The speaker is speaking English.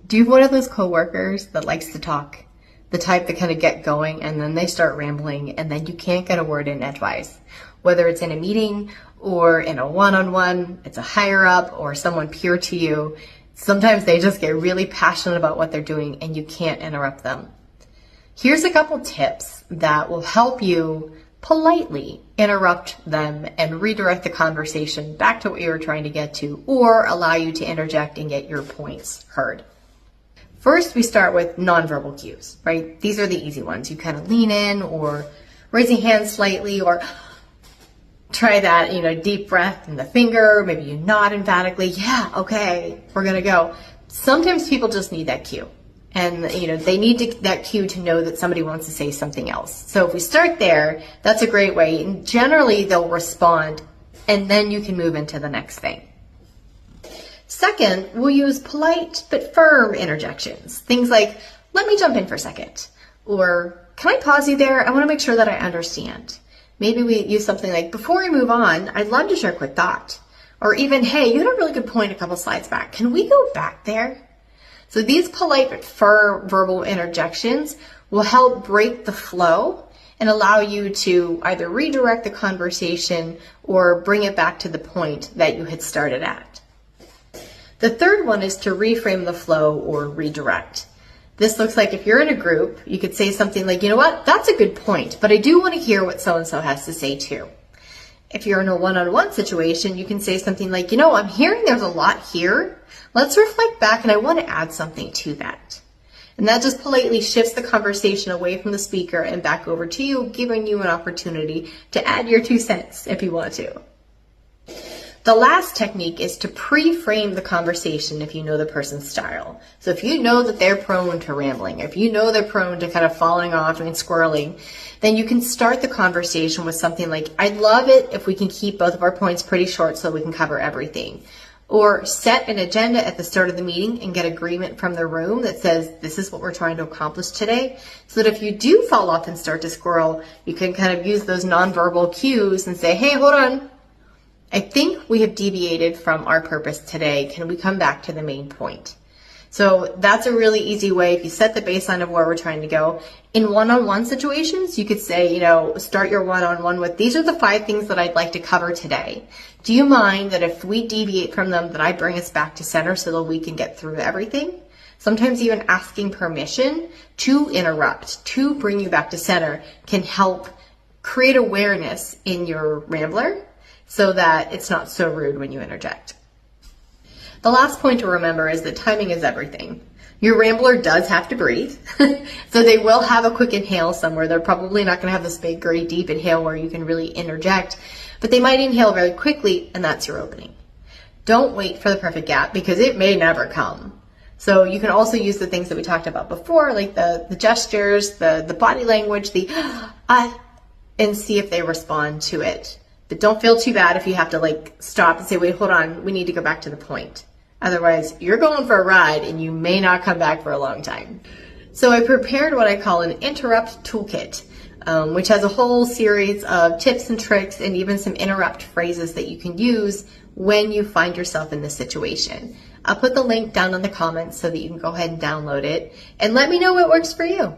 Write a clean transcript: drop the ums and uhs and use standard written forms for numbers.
Do you have one of those coworkers that likes to talk? The type that kind of get going and then they start rambling and then you can't get a word in edgewise. Whether it's in a meeting or in a one-on-one, it's a higher up or someone peer to you. Sometimes they just get really passionate about what they're doing and you can't interrupt them. Here's a couple tips that will help you politely interrupt them and redirect the conversation back to what you were trying to get to, or allow you to interject and get your points heard. First, we start with nonverbal cues, right? These are the easy ones. You kind of lean in or raise your hand slightly or try that, deep breath in the finger. Maybe you nod emphatically. Yeah, okay, we're going to go. Sometimes people just need that cue. And, they need that cue to know that somebody wants to say something else. So if we start there, that's a great way. And generally, they'll respond, and then you can move into the next thing. Second, we'll use polite but firm interjections. Things like, let me jump in for a second. Or, can I pause you there? I want to make sure that I understand. Maybe we use something like, before we move on, I'd love to share a quick thought. Or even, hey, you had a really good point a couple slides back. Can we go back there? So these polite but firm verbal interjections will help break the flow and allow you to either redirect the conversation or bring it back to the point that you had started at. The third one is to reframe the flow or redirect. This looks like if you're in a group, you could say something like, you know what, that's a good point, but I do want to hear what so-and-so has to say too. If you're in a one-on-one situation, you can say something like, I'm hearing there's a lot here. Let's reflect back and I want to add something to that. And that just politely shifts the conversation away from the speaker and back over to you, giving you an opportunity to add your 2 cents if you want to. The last technique is to pre-frame the conversation if you know the person's style. So if you know that they're prone to rambling, if you know they're prone to kind of falling off and squirreling, then you can start the conversation with something like, I'd love it if we can keep both of our points pretty short so we can cover everything. Or set an agenda at the start of the meeting and get agreement from the room that says, this is what we're trying to accomplish today. So that if you do fall off and start to squirrel, you can kind of use those nonverbal cues and say, hey, hold on. I think we have deviated from our purpose today. Can we come back to the main point? So that's a really easy way. If you set the baseline of where we're trying to go. In one-on-one situations, you could say, start your one-on-one with, these are the 5 things that I'd like to cover today. Do you mind that if we deviate from them, that I bring us back to center so that we can get through everything? Sometimes even asking permission to interrupt, to bring you back to center, can help create awareness in your rambler so that it's not so rude when you interject. The last point to remember is that timing is everything. Your rambler does have to breathe, so they will have a quick inhale somewhere. They're probably not going to have this big, great, deep inhale where you can really interject, but they might inhale very quickly, and that's your opening. Don't wait for the perfect gap because it may never come. So you can also use the things that we talked about before, like the gestures, the body language, and see if they respond to it. But don't feel too bad if you have to stop and say, wait, hold on, we need to go back to the point. Otherwise, you're going for a ride and you may not come back for a long time. So I prepared what I call an interrupt toolkit, which has a whole series of tips and tricks and even some interrupt phrases that you can use when you find yourself in this situation. I'll put the link down in the comments so that you can go ahead and download it and let me know what works for you.